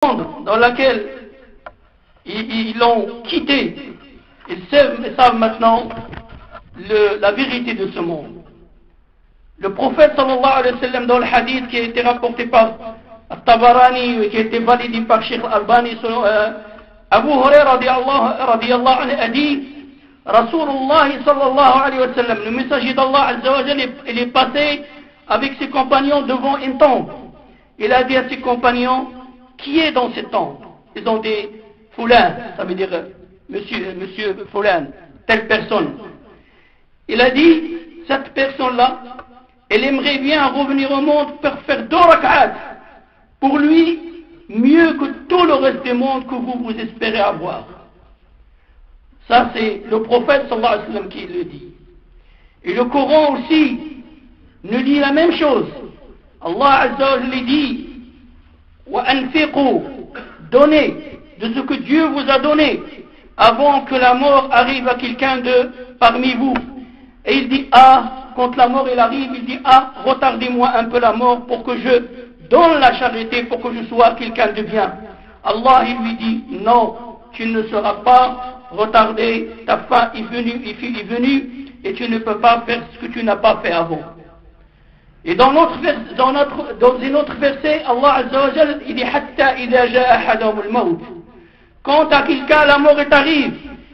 dans laquelle ils l'ont quitté, ils savent maintenant la vérité de ce monde. Le prophète sallallahu alayhi wa sallam, dans le hadith qui a été rapporté par Al-Tabarani et qui a été validé par Sheikh Al-Albani, Abu Huraira radiyallahu anhu a dit: Rasulullah sallallahu alayhi wa sallam, le messager d'Allah azza wa jalla, il est passé avec ses compagnons devant une tombe. Il a dit à ses compagnons: qui est dans cette tombe? Ils ont dit Foulan, ça veut dire monsieur Foulan, telle personne. Il a dit: cette personne-là, elle aimerait bien revenir au monde pour faire 2 rak'at. Pour lui, mieux que tout le reste du monde que vous espérez avoir. Ça, c'est le prophète sallallahu alayhi wa sallam qui le dit. Et le Coran aussi nous dit la même chose. Allah azza wa jalla dit: wa anfiqu, donnez de ce que Dieu vous a donné avant que la mort arrive à quelqu'un de parmi vous. Et il dit: quand la mort elle arrive, il dit: retardez-moi un peu la mort pour que je donne la charité, pour que je sois quelqu'un de bien. Allah il lui dit: non, tu ne seras pas retardé, ta fin est venue et tu ne peux pas faire ce que tu n'as pas fait avant. Et dans un autre verset, Allah azza wa jalla il dit: hatta idha jaa ahadahum al-maut. Quand à quelqu'un la mort arrive,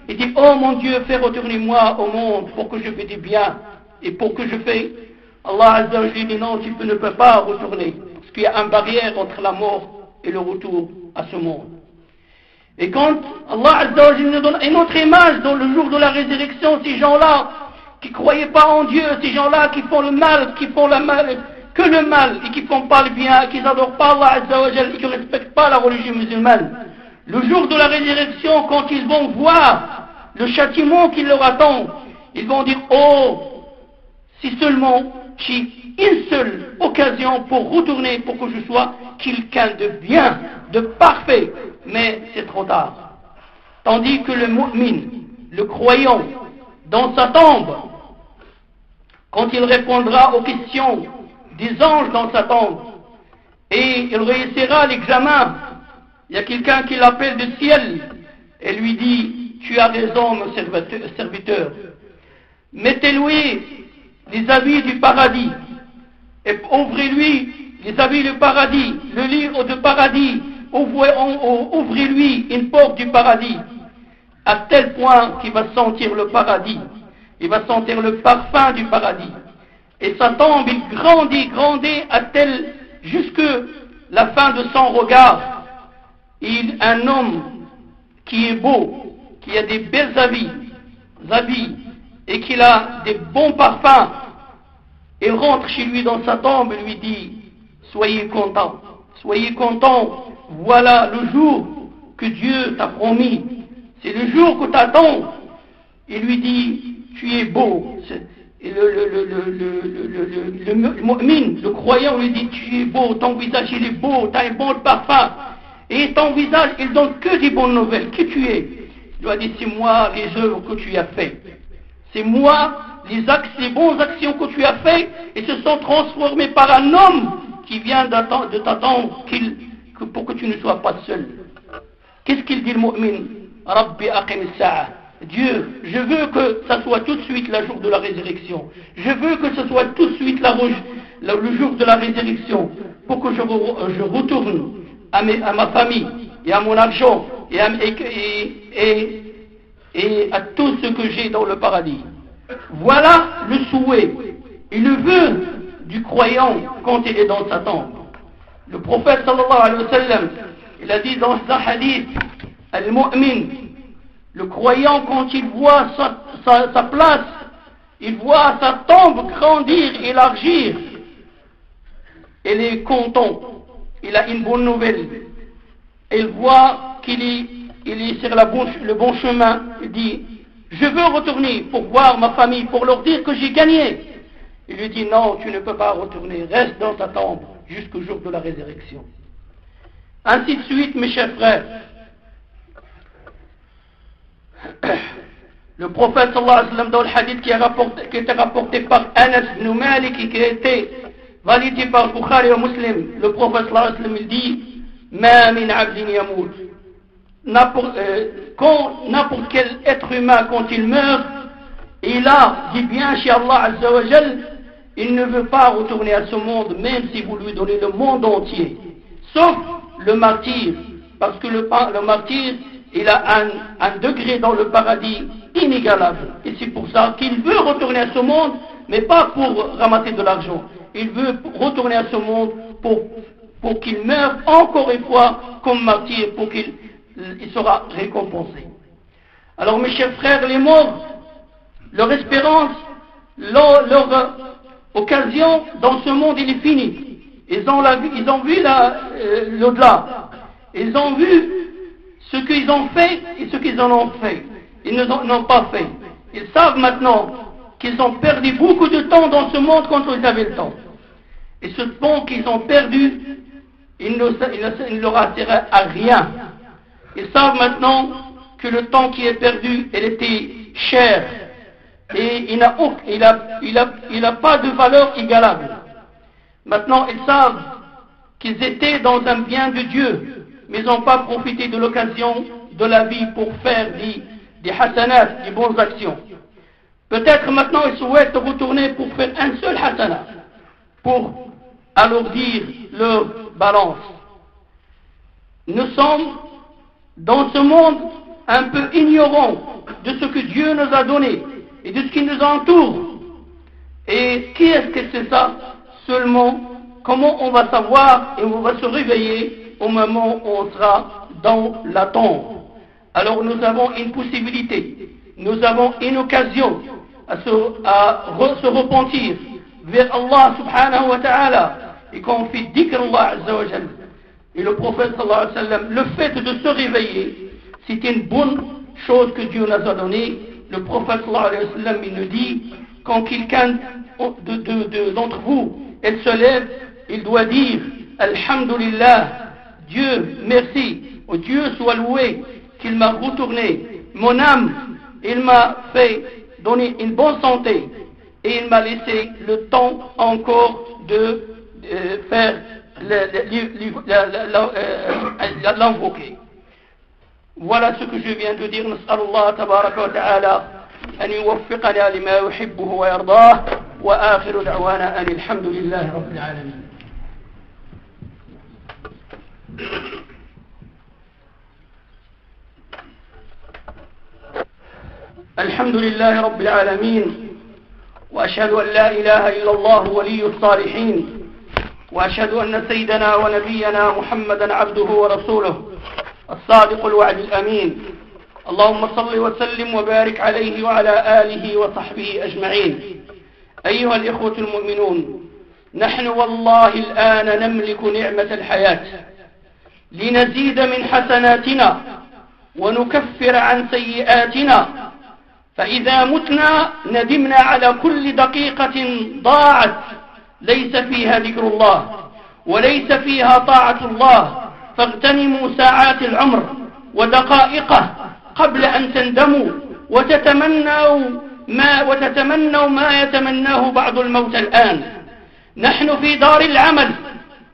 il dit: oh mon Dieu, fais retourner moi au monde pour que je fais du bien. Et pour que je fais, Allah azza wa jalla dit: non, tu ne peux pas retourner, parce qu'il y a une barrière entre la mort et le retour à ce monde. Et quand Allah azza wa jalla nous donne une autre image dans le jour de la résurrection, ces gens-là qui ne croyaient pas en Dieu, ces gens-là qui font le mal, que le mal, et qui ne font pas le bien, qui n'adorent pas Allah azza wa jalla, et qui ne respectent pas la religion musulmane. Le jour de la résurrection, quand ils vont voir le châtiment qui leur attend, ils vont dire: oh, si seulement j'ai une seule occasion pour retourner, pour que je sois quelqu'un de bien, de parfait, mais c'est trop tard. Tandis que le mu'min, le croyant, dans sa tombe, quand il répondra aux questions des anges dans sa tombe, et il réussira l'examen, il y a quelqu'un qui l'appelle du ciel et lui dit: tu as raison, mon serviteur, mettez-lui les habits du paradis et ouvrez-lui les habits du paradis, le livre du paradis, ouvrez-lui une porte du paradis, à tel point qu'il va sentir le paradis, il va sentir le parfum du paradis. Et sa tombe, il grandit à tel jusque la fin de son regard. Un homme qui est beau, qui a des belles habits et qui a des bons parfums, il rentre chez lui dans sa tombe et lui dit: soyez content, voilà le jour que Dieu t'a promis, c'est le jour que t'attends. Il lui dit: tu es beau. Et le mu'min, le croyant, lui dit: tu es beau, ton visage il est beau, tu as un bon parfum, et ton visage il donne que des bonnes nouvelles. Qui tu es? Il lui a dit: c'est moi les œuvres que tu as fait, c'est moi les bonnes actions que tu as fait, et se sont transformées par un homme qui vient de t'attendre pour que tu ne sois pas seul. Qu'est-ce qu'il dit le mu'min? Rabbi aqim as-sa'a. Dieu, je veux que ça soit tout de suite le jour de la résurrection. Je veux que ce soit tout de suite le jour de la résurrection, pour que je retourne à ma famille et à mon argent et à tout ce que j'ai dans le paradis. Voilà le souhait et le vœu du croyant quand il est dans sa tombe. Le prophète sallallahu alayhi wa sallam, il a dit dans sa hadith: al-mu'min, le croyant, quand il voit sa place, il voit sa tombe grandir, élargir, il est content, il a une bonne nouvelle, il voit qu'il est sur le bon chemin, il dit: je veux retourner pour voir ma famille, pour leur dire que j'ai gagné. Il lui dit: non, tu ne peux pas retourner, reste dans ta tombe jusqu'au jour de la résurrection. Ainsi de suite, mes chers frères. Le prophète sallallahu alayhi wa sallam, dans le hadith qui a été rapporté par Anas ibn Malik et qui a été validé par Bukhari et Muslim, le prophète sallallahu alayhi wa sallam, il dit: ما من عبد يموت. Quand n'importe quel être humain, quand il meurt, il a dit bien chez Allah Azza wa Jal, il ne veut pas retourner à ce monde, même si vous lui donnez le monde entier, sauf le martyr, parce que le martyr, il a un degré dans le paradis inégalable, et c'est pour ça qu'il veut retourner à ce monde, mais pas pour ramasser de l'argent, il veut retourner à ce monde pour qu'il meure encore une fois comme martyr, pour qu'il sera récompensé. Alors mes chers frères, les morts, leur espérance, leur occasion dans ce monde, il est fini. Ils ont vu l'au-delà. Ils ont vu ce qu'ils ont fait et ce qu'ils en ont fait. Ils n'ont pas fait. Ils savent maintenant qu'ils ont perdu beaucoup de temps dans ce monde quand ils avaient le temps. Et ce temps qu'ils ont perdu, il ne leur a servi à rien. Ils savent maintenant que le temps qui est perdu, il était cher. Et il n'a pas de valeur égalable. Maintenant, ils savent qu'ils étaient dans un bien de Dieu, mais ils n'ont pas profité de l'occasion de la vie pour faire des hasanat, des bonnes actions. Peut-être maintenant ils souhaitent retourner pour faire un seul hasanat, pour alourdir leur balance. Nous sommes dans ce monde un peu ignorants de ce que Dieu nous a donné et de ce qui nous entoure. Et qui est-ce que c'est ça? Seulement, comment on va savoir et on va se réveiller au moment où on sera dans la tombe. Alors nous avons une possibilité, nous avons une occasion à se repentir vers Allah subhanahu wa ta'ala, et qu'on fait dhikr Allah azza wa jal. Et le prophète sallallahu alayhi wa sallam, le fait de se réveiller, c'est une bonne chose que Dieu nous a donnée. Le prophète sallallahu alayhi wa sallam, il nous dit, quand quelqu'un d'entre vous, elle se lève, il doit dire Alhamdulillah, Dieu merci, oh Dieu soit loué, qu'il m'a retourné mon âme, il m'a fait donner une bonne santé, et il m'a laissé le temps encore de faire l'invoquer. Voilà ce que je viens de dire. نسأل الله تبارك وتعالى أن يوفقنا لما يحبه ويرضاه وآخر دعوانا أن الحمد لله رب العالمين. الحمد لله رب العالمين، وأشهد أن لا إله إلا الله ولي الصالحين، وأشهد أن سيدنا ونبينا محمدا عبده ورسوله الصادق الوعد الأمين. اللهم صل وسلم وبارك عليه وعلى آله وصحبه أجمعين. أيها الإخوة المؤمنون، نحن والله الآن نملك نعمة الحياة لنزيد من حسناتنا ونكفر عن سيئاتنا، فإذا متنا ندمنا على كل دقيقة ضاعت ليس فيها ذكر الله وليس فيها طاعة الله، فاغتنموا ساعات العمر ودقائقه قبل أن تندموا وتتمنوا ما يتمناه بعض الموت الآن. نحن في دار العمل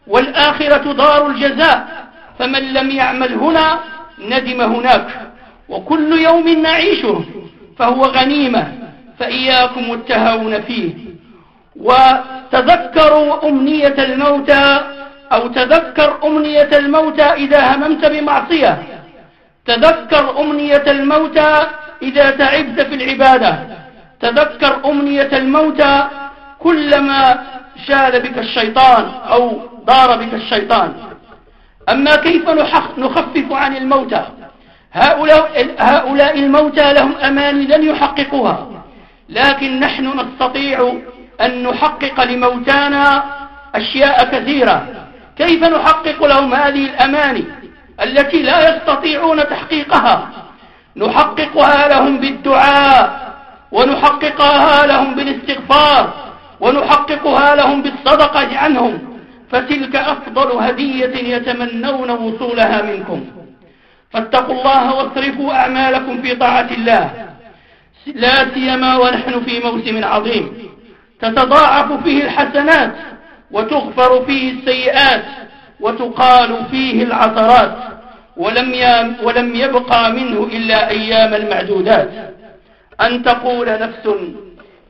والآخرة دار الجزاء، فمن لم يعمل هنا ندم هناك، وكل يوم نعيشه فهو غنيمة، فإياكم والتهاون فيه. وتذكروا أمنية الموتى، أو تذكر أمنية الموتى إذا هممت بمعصية، تذكر أمنية الموتى إذا تعبت في العبادة، تذكر أمنية الموتى كلما شال بك الشيطان أو دار بك الشيطان. أما كيف نخفف عن الموتى؟ هؤلاء الموتى لهم أماني لن يحققوها، لكن نحن نستطيع أن نحقق لموتانا أشياء كثيرة. كيف نحقق لهم هذه الأماني التي لا يستطيعون تحقيقها؟ نحققها لهم بالدعاء، ونحققها لهم بالاستغفار، ونحققها لهم بالصدقة عنهم، فتلك أفضل هدية يتمنون وصولها منكم. فاتقوا الله واصرفوا أعمالكم في طاعة الله، لا سيما ونحن في موسم عظيم تتضاعف فيه الحسنات وتغفر فيه السيئات وتقال فيه العثرات ولم يبقى منه إلا أيام المعدودات. أن تقول نفس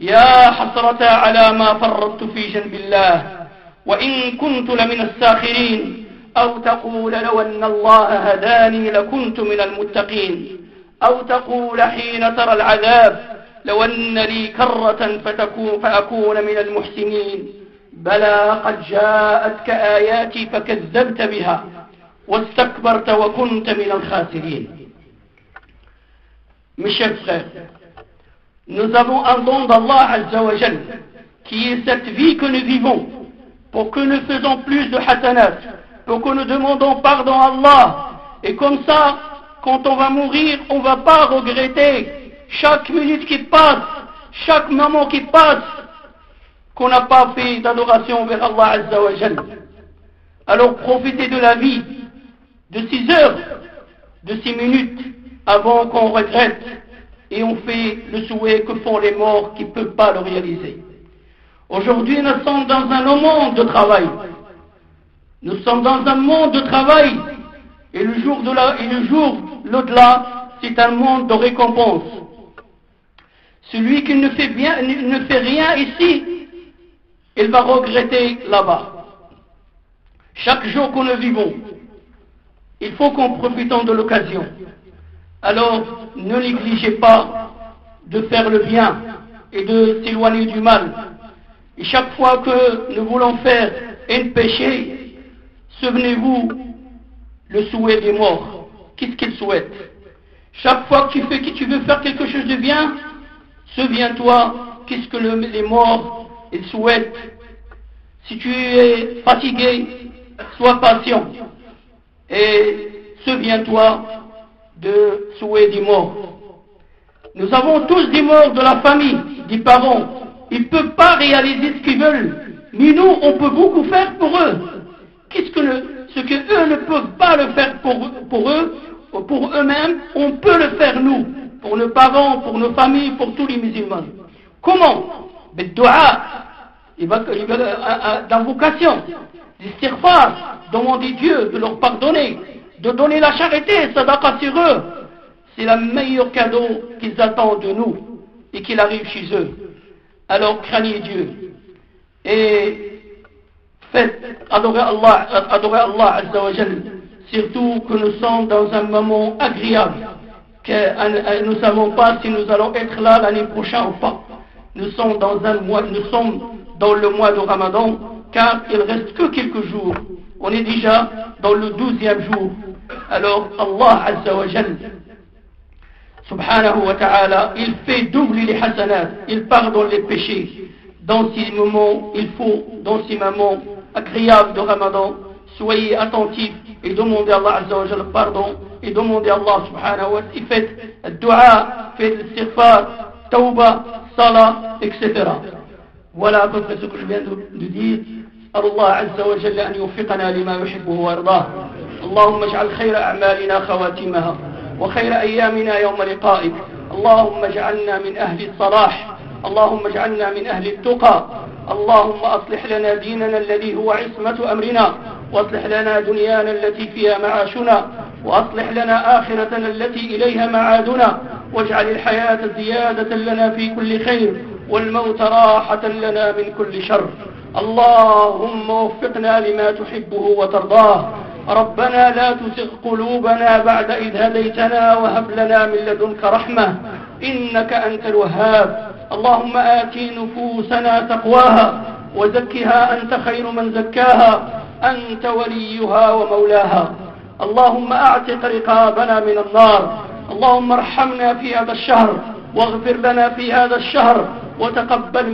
يا حسرة على ما فرطت في جنب الله وإن كنت لمن الساخرين، أو تقول لو أن الله هداني لكنت من المتقين، أو تقول حين ترى العذاب لو أن لي كرة فأكون من المحسنين. بلى قد جاءتك آياتي فكذبت بها واستكبرت وكنت من الخاسرين. Mes chers frères, nous avons un don d'Allah Azza wa Jal, qui est cette vie que nous vivons, pour que nous faisons plus de hasanat, pour que nous demandons pardon à Allah, et comme ça, quand on va mourir, on ne va pas regretter chaque minute qui passe, chaque moment qui passe, qu'on n'a pas fait d'adoration vers Allah Azza wa Jal. Alors profitez de la vie, de 6 heures, de 6 minutes, avant qu'on regrette, et on fait le souhait que font les morts qui ne peuvent pas le réaliser. Aujourd'hui, nous sommes dans un monde de travail. Nous sommes dans un monde de travail, et le jour l'au-delà, c'est un monde de récompense. Celui qui ne fait rien ici, il va regretter là-bas. Chaque jour que nous vivons, il faut qu'on profite de l'occasion. Alors, ne négligez pas de faire le bien et de s'éloigner du mal. Et chaque fois que nous voulons faire un péché, souvenez-vous le souhait des morts. Qu'est-ce qu'ils souhaitent? Chaque fois que tu veux faire quelque chose de bien, souviens-toi qu'est-ce que les morts ils souhaitent. Si tu es fatigué, sois patient et souviens-toi de souhait des morts. Nous avons tous des morts de la famille, des parents. Ils ne peuvent pas réaliser ce qu'ils veulent. Mais nous, on peut beaucoup faire pour eux. Ce que eux ne peuvent pas le faire pour eux, pour eux-mêmes, on peut le faire nous, pour nos parents, pour nos familles, pour tous les musulmans. Comment? Bid-du'a, d'invocation, d'istighfar, demander Dieu de leur pardonner, de donner la charité, sadaqa sur eux. C'est le meilleur cadeau qu'ils attendent de nous et qu'il arrive chez eux. Alors craignez Dieu et faites adorer Allah Azza wa Jal, surtout que nous sommes dans un moment agréable, que nous ne savons pas si nous allons être là l'année prochaine ou pas. Nous sommes dans le mois de Ramadan, car il reste que quelques jours. On est déjà dans le 12e jour. Alors Allah Azza wa Jal, subhanahu wa ta'ala, il fait doubler les hasanats, il pardonne les péchés. Dans ces moments agréables de Ramadan, soyez attentifs et demandez à Allah Azza wa Jal pardon, et demandez à Allah subhanahu wa ta'ala, et faites le dua, faites le istighfar, tawba, salat, etc. Voilà à peu près ce que je viens de dire. الله عز وجل أن يوفقنا لما يحبه ويرضاه. اللهم اجعل خير أعمالنا خواتمها وخير أيامنا يوم لقائك. اللهم اجعلنا من أهل الصلاح، اللهم اجعلنا من أهل التقى. اللهم أصلح لنا ديننا الذي هو عصمة أمرنا، واصلح لنا دنيانا التي فيها معاشنا، وأصلح لنا آخرتنا التي إليها معادنا، واجعل الحياة زيادة لنا في كل خير والموت راحة لنا من كل شر. اللهم وفقنا لما تحبه وترضاه. ربنا لا تزغ قلوبنا بعد إذ هديتنا وهب لنا من لدنك رحمة إنك أنت الوهاب. اللهم آت نفوسنا تقواها وزكها أنت خير من زكاها أنت وليها ومولاها. اللهم أعتق رقابنا من النار. اللهم ارحمنا في هذا الشهر واغفر لنا في هذا الشهر وتقبل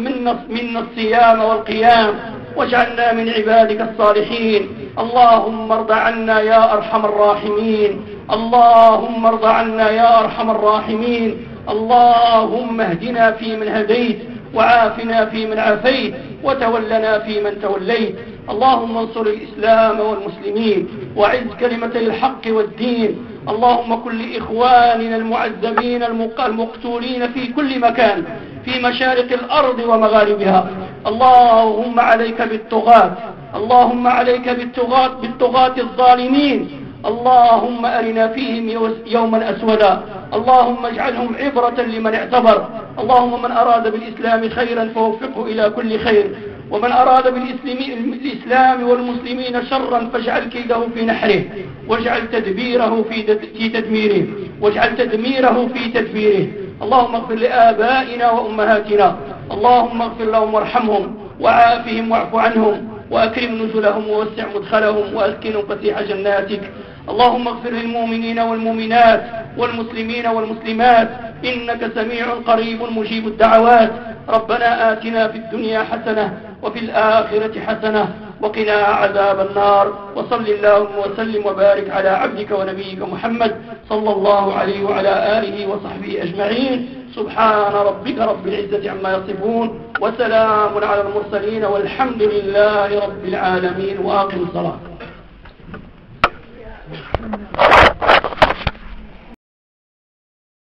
منا الصيام والقيام واجعلنا من عبادك الصالحين. اللهم ارض عنا يا أرحم الراحمين. اللهم ارض عنا يا أرحم الراحمين. اللهم اهدنا فيمن هديت وعافنا فيمن عافيت وتولنا فيمن توليت. اللهم انصر الإسلام والمسلمين وعز كلمة الحق والدين. اللهم كن لإخواننا المعذبين المقتولين في كل مكان في مشارق الأرض ومغاربها. اللهم عليك بالطغاة اللهم عليك بالطغاة الظالمين، اللهم أرنا فيهم يوما أسودا، اللهم اجعلهم عبرة لمن اعتبر. اللهم من أراد بالإسلام خيرا فوفقه إلى كل خير، ومن أراد بالإسلام والمسلمين شرا فاجعل كيده في نحره، واجعل تدبيره في تدميره، واجعل تدميره في تدبيره. اللهم اغفر لآبائنا وأمهاتنا، اللهم اغفر لهم وارحمهم وعافهم واعف عنهم وأكرم نزلهم ووسع مدخلهم وأسكنهم فسيح جناتك. اللهم اغفر للمؤمنين والمؤمنات والمسلمين والمسلمات، إنك سميع قريب مجيب الدعوات. ربنا آتنا في الدنيا حسنة وفي الآخرة حسنة وقنا عذاب النار. وصل اللهم وسلم وبارك على عبدك ونبيك محمد صلى الله عليه وعلى آله وصحبه أجمعين. سبحان ربك رب العزة عما يصفون، وسلام على المرسلين، والحمد لله رب العالمين. وآخر الصلاة.